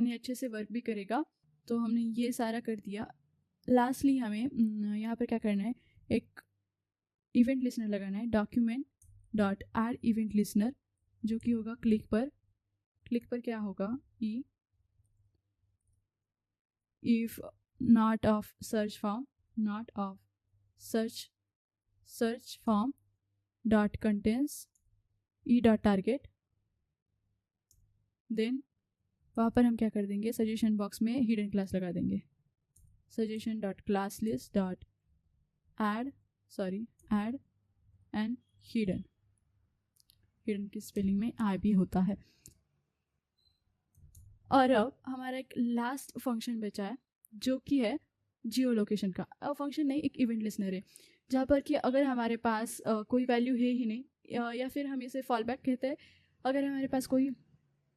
यानी अच्छे से वर्क भी करेगा। तो हमने ये सारा कर दिया। लास्टली हमें यहाँ पर क्या करना है, एक इवेंट लिसनर लगाना है, document dot add event listener, जो कि होगा क्लिक पर क्या होगा, if not of search form dot contains e dot target, then वहाँ पर हम क्या कर देंगे, सजेशन बॉक्स में हिडन क्लास लगा देंगे, suggestion dot class list dot add and hidden की स्पेलिंग में आई भी होता है। और अब हमारा एक लास्ट फंक्शन बचा है, जो कि है जियो लोकेशन का। अब फंक्शन नहीं, एक इवेंट लिसनर है, जहाँ पर कि अगर हमारे पास कोई वैल्यू है ही नहीं, या फिर हम इसे फॉल बैक कहते हैं, अगर हमारे पास कोई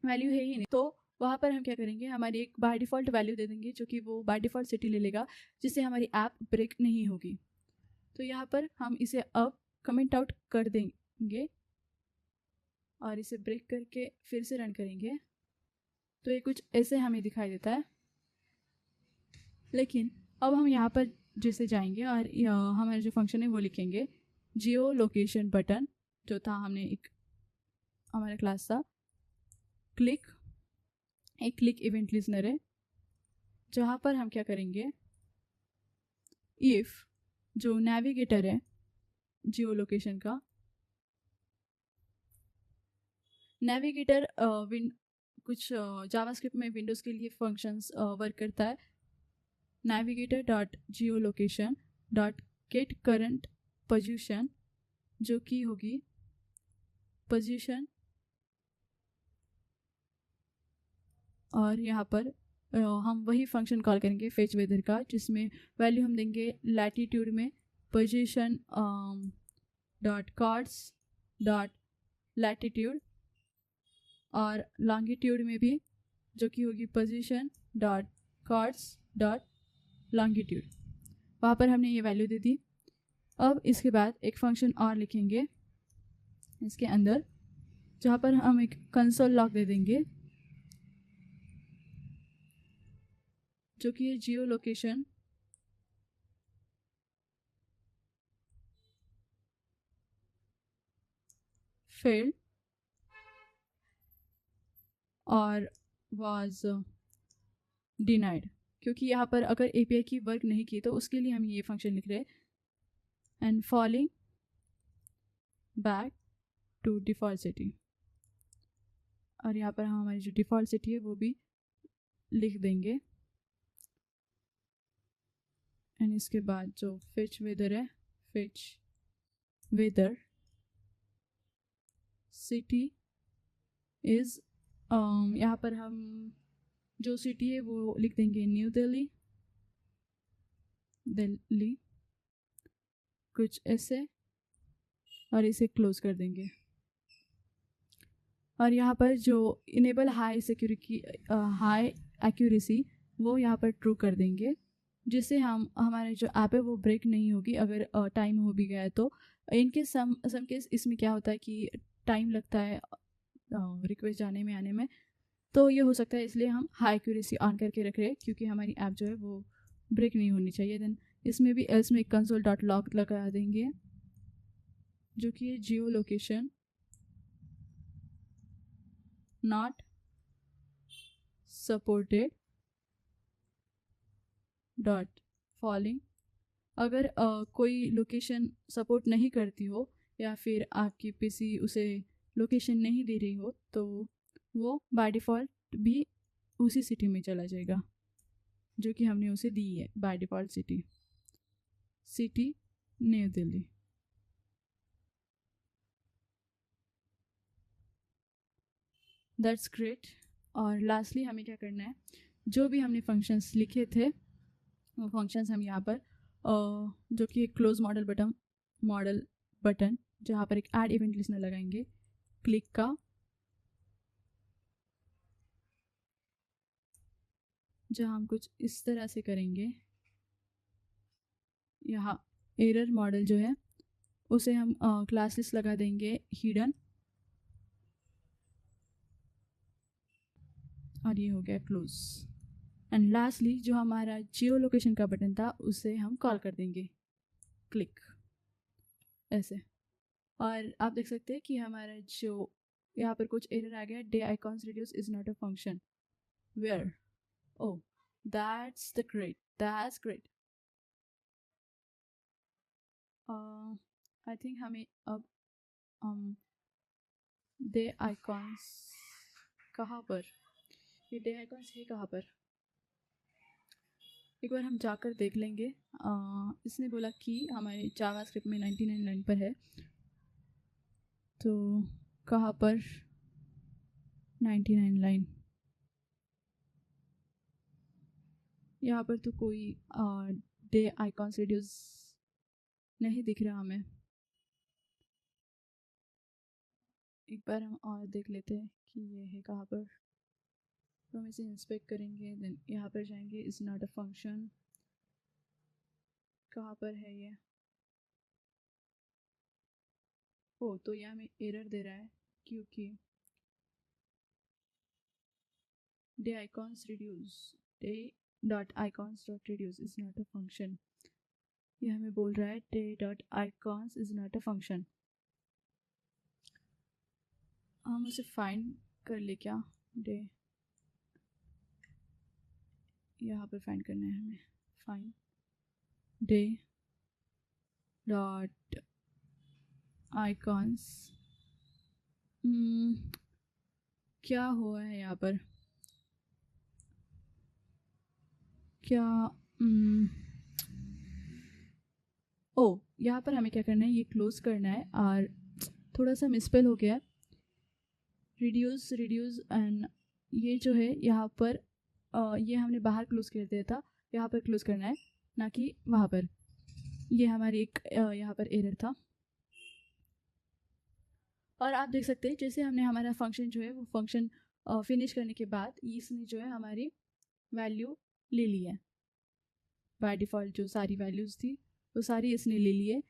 वैल्यू है ही नहीं, तो वहाँ पर हम क्या करेंगे, हमारी एक बाय डिफ़ॉल्ट वैल्यू दे देंगे, जो कि वो बाय डिफ़ॉल्ट सिटी ले लेगा, जिससे हमारी ऐप ब्रेक नहीं होगी। तो यहाँ पर हम इसे अब कमेंट आउट कर देंगे और इसे ब्रेक करके फिर से रन करेंगे, तो ये कुछ ऐसे हमें दिखाई देता है। लेकिन अब हम यहाँ पर जैसे जाएंगे और हमारा जो फंक्शन है वो लिखेंगे, जियो लोकेशन बटन जो था, हमने एक हमारा क्लास था एक क्लिक इवेंट लिसनर है, जहाँ पर हम क्या करेंगे, इफ़ जो नेविगेटर है जियो लोकेशन का, नेविगेटर कुछ जावास्क्रिप्ट में विंडोज़ के लिए फंक्शंस वर्क करता है, navigator dot geolocation dot get current position, जो कि होगी पोजीशन, और यहाँ पर हम वही फंक्शन कॉल करेंगे फेच वेदर का, जिसमें वैल्यू हम देंगे लैटिट्यूड में position dot coords dot latitude, और लॉन्गिट्यूड में भी, जो कि होगी position dot coords dot longitude. वहाँ पर हमने ये वैल्यू दे दी। अब इसके बाद एक फंक्शन और लिखेंगे इसके अंदर, जहाँ पर हम एक कंसोल लॉग दे देंगे, जो कि है जियो लोकेशन फेल्ड और वाज डिनाइड, क्योंकि यहाँ पर अगर एपीआई की वर्क नहीं की तो उसके लिए हम ये फंक्शन लिख रहे हैं, and falling back to default city, और यहाँ पर हम हमारी जो डिफ़ॉल्ट सिटी है वो भी लिख देंगे। एंड इसके बाद जो फेच वेदर है, फेच वेदर सिटी इज़, यहाँ पर हम जो सिटी है वो लिख देंगे न्यू दिल्ली कुछ ऐसे, और इसे क्लोज कर देंगे। और यहाँ पर जो इनेबल हाई एक्यूरेसी वो यहाँ पर ट्रू कर देंगे, जिससे हम हमारे जो ऐप है वो ब्रेक नहीं होगी अगर टाइम हो भी गया है तो। इनके सम केस इसमें क्या होता है कि टाइम लगता है रिक्वेस्ट जाने में आने में, तो ये हो सकता है, इसलिए हम हाई एक्यूरेसी ऑन करके रख रहे हैं, क्योंकि हमारी ऐप जो है वो ब्रेक नहीं होनी चाहिए। देन इसमें भी एल्स में कंसोल डॉट लॉग लगा देंगे, जो कि है जियो location not supported dot falling. अगर कोई लोकेशन सपोर्ट नहीं करती हो या फिर आपकी पीसी उसे लोकेशन नहीं दे रही हो, तो वो बाय डिफ़ॉल्ट भी उसी सिटी में चला जाएगा जो कि हमने उसे दी है, by default city new Delhi. That's great. और लास्टली हमें क्या करना है, जो भी हमने फंक्शंस लिखे थे वो फंक्शंस हम यहाँ पर जो कि एक क्लोज मॉडल बटन जहाँ पर एक ऐड इवेंट लिसनर लगाएंगे क्लिक का, जहाँ हम कुछ इस तरह से करेंगे। यहाँ एरर मॉडल जो है उसे हम क्लास लिस्ट लगा देंगे हिडन, और ये हो गया क्लोज। एंड लास्टली जो हमारा जियो लोकेशन का बटन था उसे हम कॉल कर देंगे, क्लिक ऐसे। और आप देख सकते हैं कि हमारा जो यहाँ पर कुछ एरर आ गया, day icons reduce is not a function where. Oh that's the great, that's great. I think हमें अब डे आइकॉन्स कहाँ पर, ये डे आइकॉन्स है कहाँ पर, एक बार हम जाकर देख लेंगे। इसने बोला कि हमारे जावास्क्रिप्ट में 99 लाइन पर है, तो कहाँ पर 99 लाइन, यहाँ पर तो कोई डे आइकॉन्स रिड्यूस नहीं दिख रहा हमें। एक बार हम और देख लेते हैं कि ये है कहाँ पर, तो हम इसे इंस्पेक्ट करेंगे, देन यहाँ पर जाएंगे, इज़ नॉट अ फंक्शन, कहाँ पर है ये। ओ तो ये हमें एरर दे रहा है क्योंकि day icons reduce, day dot icons dot reduce is not a function, ये हमें बोल रहा है day dot icons is not a function. हम उसे फाइंड कर ले क्या, डे यहाँ पर फाइंड करना है हमें, फाइंड डे डॉट आइकॉन्स। क्या हुआ है यहाँ पर, क्या ओ यहाँ पर हमें क्या करना है, ये क्लोज करना है, और थोड़ा सा मिसपेल हो गया, रिड्यूस रिड्यूस एंड ये जो है यहाँ पर ये हमने बाहर क्लोज कर दिया था, यहाँ पर क्लोज करना है ना कि वहाँ पर। ये हमारी एक यहाँ पर एरर था। और आप देख सकते हैं जैसे हमने हमारा फंक्शन जो है वो फंक्शन फिनिश करने के बाद इसने जो है हमारी वैल्यू ले ली है, बाय डिफ़ॉल्ट जो सारी वैल्यूज़ थी वो सारी इसने ले ली है।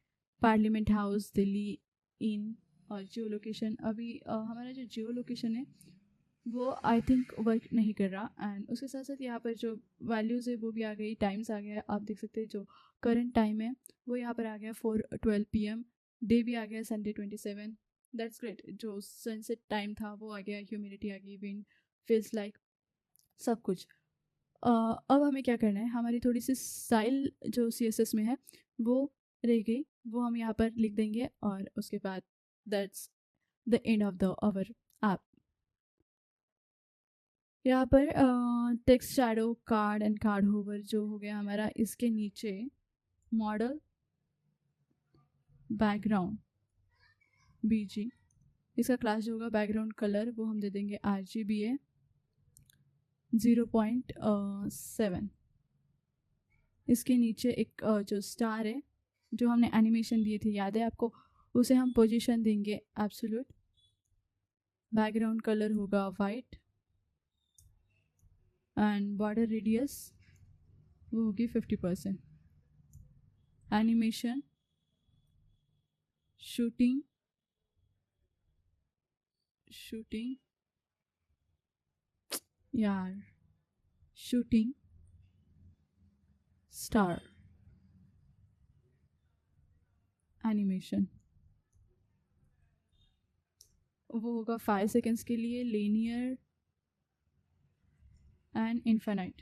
पार्लियामेंट हाउस दिल्ली इन और जियो लोकेशन, अभी हमारा जो जियो लोकेशन है वो आई थिंक वर्क नहीं कर रहा, एंड उसके साथ साथ यहाँ पर जो वैल्यूज़ है वो भी आ गई, टाइम्स आ गया। आप देख सकते हैं जो करंट टाइम है वो यहाँ पर आ गया 4:12 PM, डे भी आ गया संडे 27, दैट्स ग्रेट। जो सनसेट टाइम था वो आ गया, ह्यूमिडिटी आ गई, विंड फील्स लाइक, सब कुछ। अब हमें क्या करना है, हमारी थोड़ी सी स्टाइल जो CSS में है वो रह गई, वो हम यहाँ पर लिख देंगे, और उसके बाद that's the end of the our app. यहाँ पर text shadow card and card hover जो हो गया हमारा, इसके नीचे मॉडल बैकग्राउंड BG, इसका क्लास जो होगा बैकग्राउंड कलर वो हम दे देंगे RGBA 0.7। इसके नीचे एक जो स्टार है जो हमने एनिमेशन दिए थे याद है आपको, उसे हम पोजीशन देंगे एब्सोल्यूट, बैकग्राउंड कलर होगा वाइट, एंड बॉर्डर रेडियस वो होगी 50%। एनिमेशन शूटिंग यार शूटिंग स्टार एनिमेशन, वो होगा 5 सेकेंड्स के लिए, लीनियर एंड इन्फिनाइट,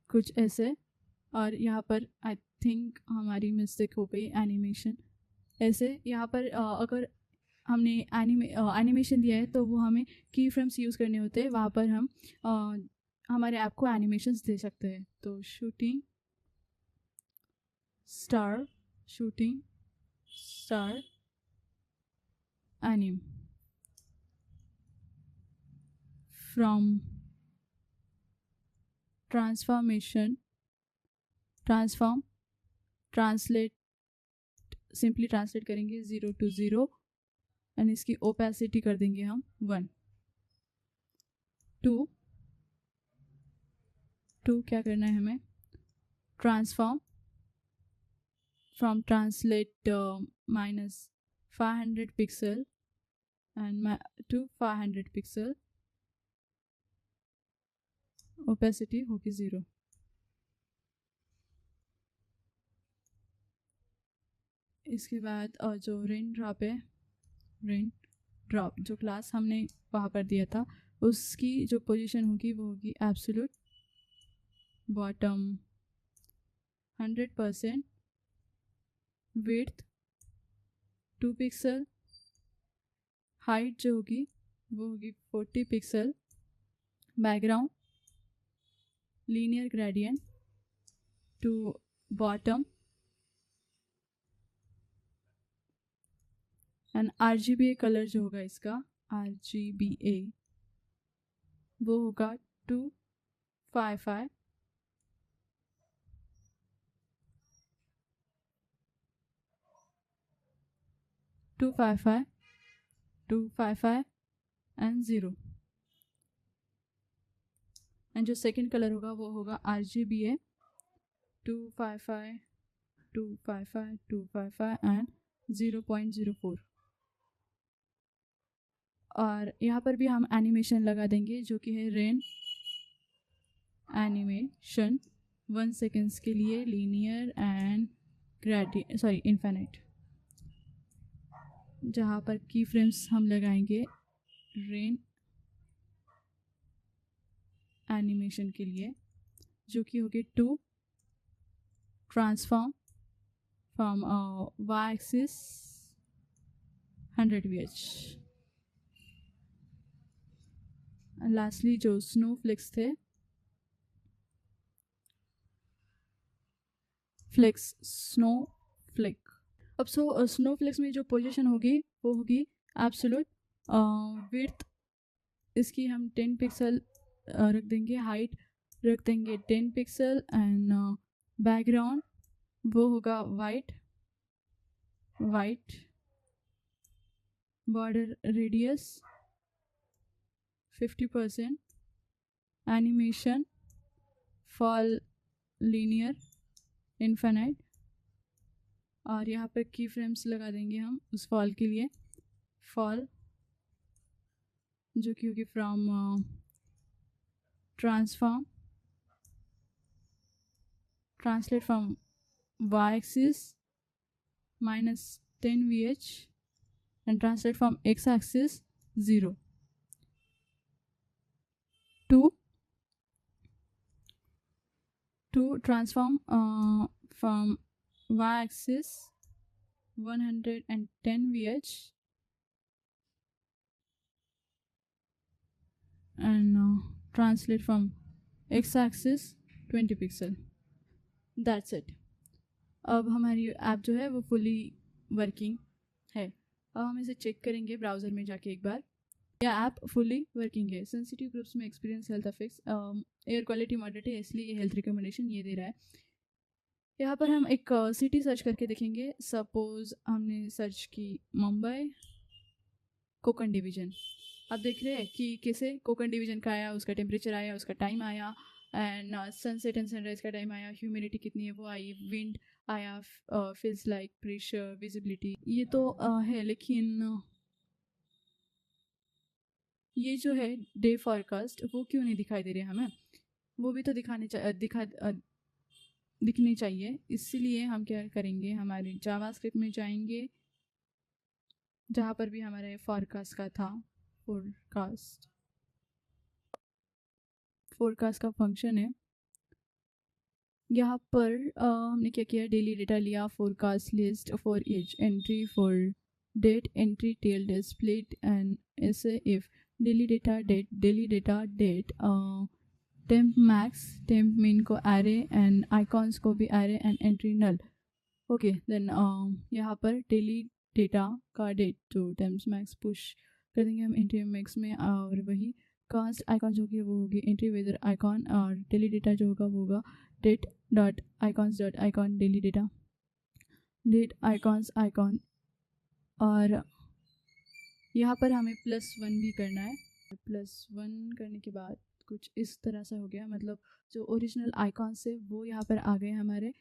कुछ ऐसे। और यहाँ पर आई थिंक हमारी मिस्टेक हो गई, एनिमेशन ऐसे। यहाँ पर अगर हमने एनिमेशन दिया है तो वो हमें की फ्रेम्स यूज़ करने होते हैं, वहाँ पर हम हमारे ऐप को एनिमेशंस दे सकते हैं। तो shooting star एनिम from transform translate, simply translate करेंगे 0 to 0, एंड इसकी ओपेसिटी कर देंगे हम 1। टू क्या करना है हमें, transform from translate -500 pixel and to 500 pixel, opacity होगी 0। इसके बाद जो रेन ड्रॉप है, रेन ड्रॉप जो क्लास हमने वहाँ पर दिया था, उसकी जो पोजीशन होगी वो होगी absolute bottom 100%, width 2 pixel, height जो होगी वो होगी 40 pixel, background linear gradient to bottom, and RGBA colour जो होगा इसका RGBA वो होगा 255 255 255 एंड 0। एंड जो सेकंड कलर होगा वो होगा RGBA 255 255 255 एंड 0.04। और यहाँ पर भी हम एनिमेशन लगा देंगे जो कि है रेन एनिमेशन 1 सेकेंड्स के लिए, लीनियर एंड इनफाइनाइट, जहाँ पर की फ्रेम्स हम लगाएंगे रेन एनिमेशन के लिए, जो कि होगी 2 transform from y axis 100 VH। Lastly जो स्नोफ्लेक्स थे, फ्लेक्स स्नोफ्लेक। अब स्नोफ्लेक्स में जो पोजीशन होगी वो होगी एब्सोल्यूट विड्थ, इसकी हम 10 पिक्सल रख देंगे, हाइट रख देंगे 10 पिक्सल, एंड बैकग्राउंड वो होगा white, border radius 50%, animation fall linear infinite, और यहाँ पर की फ्रेम्स लगा देंगे हम उस फॉल के लिए, फॉल जो कि होगी from translate from y axis -10 VH and translate from x axis 0 to transform from y axis 110 VH and translate from x axis 20 pixel। That's it। अब हमारी ऐप जो है वो फुली वर्किंग है। अब हम इसे चेक करेंगे ब्राउज़र में जाके एक बार। यह ऐप फुली वर्किंग है। सेंसिटिव ग्रुप्स में experience health effects, air quality moderate है इसलिए ये हेल्थ रिकमेंडेशन ये दे रहा है। यहाँ पर हम एक सिटी सर्च करके देखेंगे। सपोज हमने सर्च की मुंबई कोकण डिवीज़न। आप देख रहे हैं कि कैसे कोकण डिवीज़न का आया, उसका टेम्परेचर आया, उसका टाइम आया, एंड सनसेट एंड सनराइज का टाइम आया, ह्यूमिडिटी कितनी है वो आई, विंड आया, फील्स लाइक प्रेशर, विजिबिलिटी, ये तो है। लेकिन ये जो है डे फॉरकास्ट वो क्यों नहीं दिखाई दे रहे हमें? वो भी तो दिखनी चाहिए। इसलिए हम क्या करेंगे, हमारे जावास्क्रिप्ट में जाएंगे जहाँ पर भी हमारे फॉरकास्ट का था, फोरकास्ट का फंक्शन है। यहाँ पर हमने क्या किया, डेली डेटा लिया, forecast list for each entry for date entry tell displayed and ऐसे if daily data date temp max temp min को एरे एंड आइकॉन्स को भी array and entry null. Okay then यहाँ पर डेली डेटा का date जो temp max push कर देंगे हम एंट्री मैक्स में, और वही कास्ट आइकॉन जो होगी वो होगी एंट्री वेदर आइकॉन, और डेली डेटा जो होगा वो होगा date dot icons dot icon daily data date icons icon. और यहाँ पर हमें +1 भी करना है। +1 करने के बाद कुछ इस तरह से हो गया, मतलब जो ओरिजिनल आइकॉन्स है वो यहाँ पर आ गए हमारे।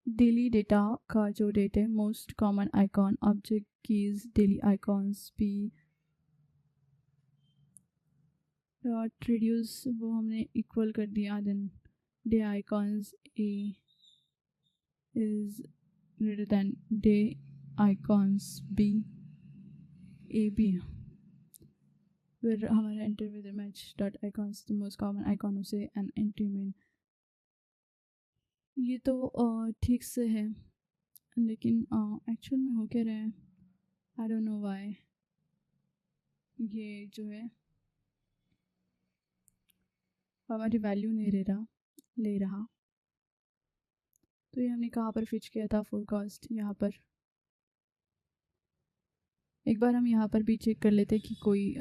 डेली डेटा का जो डेट है, most common icon object keys daily icons भी डॉट रिड्यूस, वो हमने इक्वल कर दिया। Then day icons A is greater than day icons B, A B. फिर हमारा enter with match dot icons the most common आइकॉनों से एन एंट्री में। ये तो ठीक से है, लेकिन एक्चुअल में हो क्या रहा है, आई डोंट नो व्हाई ये जो है हमारी वैल्यू नहीं ले रहा। तो ये हमने कहाँ पर फिच किया था फोरकास्ट, यहाँ पर। एक बार हम यहाँ पर भी चेक कर लेते कि कोई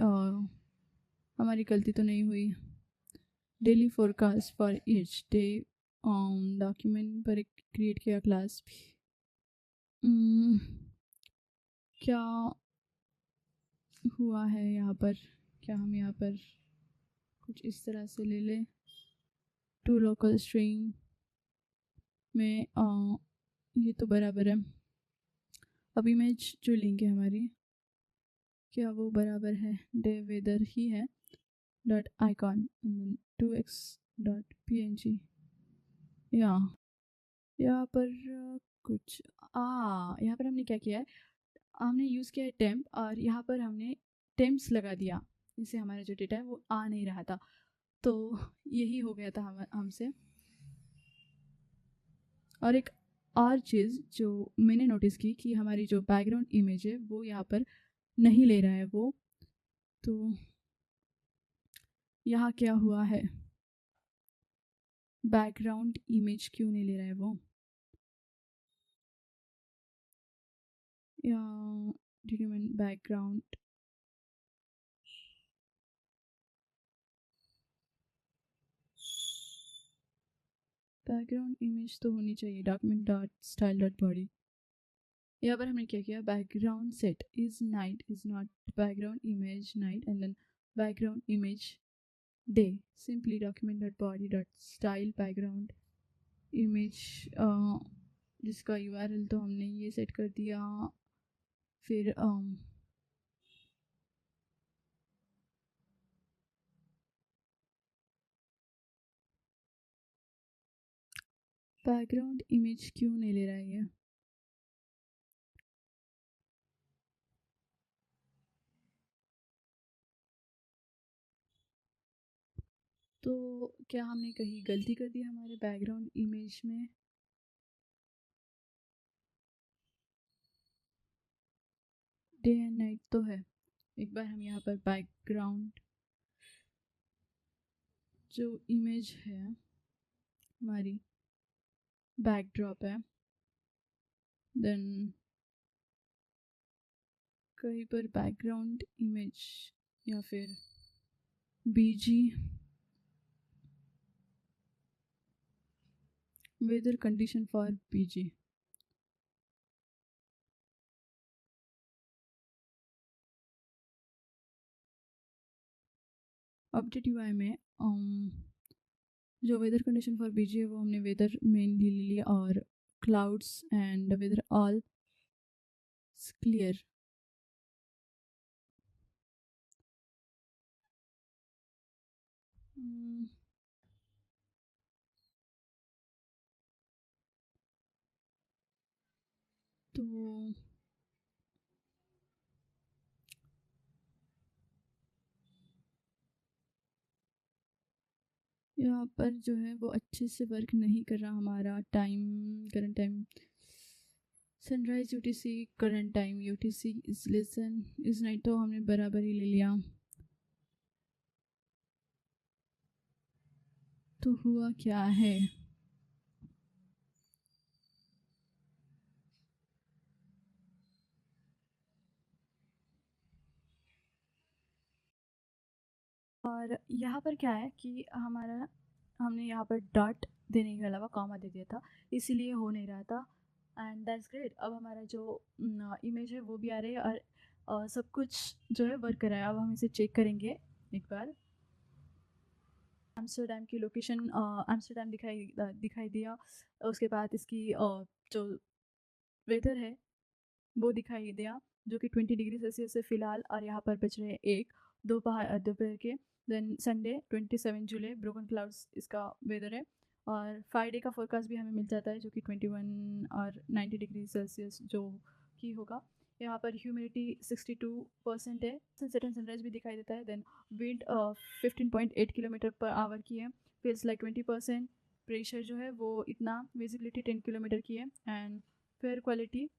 हमारी गलती तो नहीं हुई। Daily forecast for each day document पर एक क्रिएट किया क्लास भी। क्या हुआ है यहाँ पर, क्या हम यहाँ पर कुछ इस तरह से ले लें, टू लोकल स्ट्रिंग में ये तो बराबर है। अब इमेज जो लिंक है हमारी, क्या वो बराबर है डे वेदर ही है dot icon 2x dot png। यहाँ पर कुछ यहाँ पर हमने क्या किया है, हमने यूज़ किया है टेम्प, और यहाँ पर हमने टेम्प्स लगा दिया, इससे हमारा जो डेटा है वो आ नहीं रहा था। तो यही हो गया था हमसे। और एक और चीज़ जो मैंने नोटिस की कि हमारी जो बैकग्राउंड इमेज है वो यहाँ पर नहीं ले रहा है वो। तो यहाँ क्या हुआ है, बैकग्राउंड इमेज क्यों नहीं ले रहा है वो, या डिटरमाइन बैकग्राउंड, बैकग्राउंड इमेज तो होनी चाहिए document dot style dot body. यहाँ पर हमने क्या किया, background set is night is not background image night and then background image day, simply document dot body dot style background image, जिसका URL तो हमने ये सेट कर दिया। फिर बैकग्राउंड इमेज क्यों नहीं ले रहा है ये, तो क्या हमने कहीं गलती कर दी हमारे बैकग्राउंड इमेज में। डे एंड नाइट तो है। एक बार हम यहाँ पर बैकग्राउंड जो इमेज है हमारी, बैकड्रॉप है, देन कहीं पर बैकग्राउंड इमेज या फिर BG weather condition for BG. Update UI में जो वेदर कंडीशन फॉर बीजी है वो हमने वेदर मेनली ले लिया, और clouds and weather all clear. तो यहाँ पर जो है वो अच्छे से वर्क नहीं कर रहा हमारा time, current time sunrise UTC, current time UTC is lesson is night, तो हमने बराबर ही ले लिया। तो हुआ क्या है, और यहाँ पर क्या है कि हमने यहाँ पर डॉट देने के अलावा कॉमा दे दिया था, इसीलिए हो नहीं रहा था। एंड दैट्स ग्रेट, अब हमारा जो इमेज है वो भी आ रही है, और सब कुछ जो है वर्क कर रहा है। अब हम इसे चेक करेंगे एक बार। एम्स्टर्डम की लोकेशन एम्स्टर्डम दिखाई दिया, उसके बाद इसकी जो वेदर है वो दिखाई दिया, जो कि 20 डिग्री सेल्सियस से फ़िलहाल, और यहाँ पर बज रहे हैं 1 दोपहर के। देन संडे 27 जुलाई ब्रोकन क्लाउड्स इसका वेदर है, और फ्राइडे का फोरकास्ट भी हमें मिल जाता है जो कि 21 और 90 डिग्री सेल्सियस जो कि होगा। यहाँ पर ह्यूमिडिटी 62% है, सनसेट एंड सनराइज भी दिखाई देता है। Then wind 15.8 kilometre per hour की है, फील्स लाइक 20%। प्रेशर जो है वो इतना, विजिबिलिटी 10 किलोमीटर की है, एंड फेयर क्वालिटी,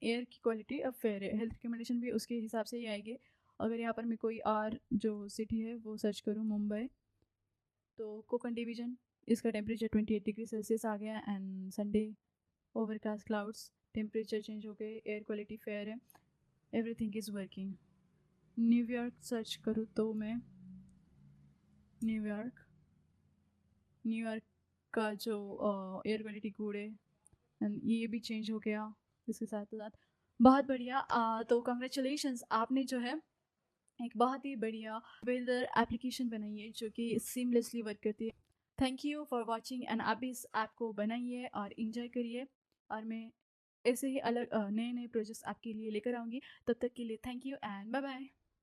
एयर की क्वालिटी अब फेयर है। हेल्थ रिकमेंडेशन भी उसके हिसाब से ही आएगी। अगर यहाँ पर मैं कोई और जो सिटी है वो सर्च करूँ, मुंबई, तो कोकण डिवीजन, इसका टेम्परेचर 28 डिग्री सेल्सियस आ गया। And Sunday overcast clouds, temperature change हो गए, एयर क्वालिटी फेयर है, everything is working. New York search करूँ तो मैं न्यूयॉर्क का जो एयर क्वालिटी गुड है, एंड ये भी चेंज हो गया इसके साथ साथ। बहुत बढ़िया। तो कंग्रेचुलेशंस, आपने जो है एक बहुत ही बढ़िया वेदर एप्लीकेशन बनाई है जो कि सीमलेसली वर्क करती है। Thank you for watching, and आप भी इस ऐप को बनाइए और इन्जॉय करिए, और मैं ऐसे ही अलग नए नए प्रोजेक्ट्स आपके लिए लेकर आऊँगी। तब तक के लिए thank you and bye bye.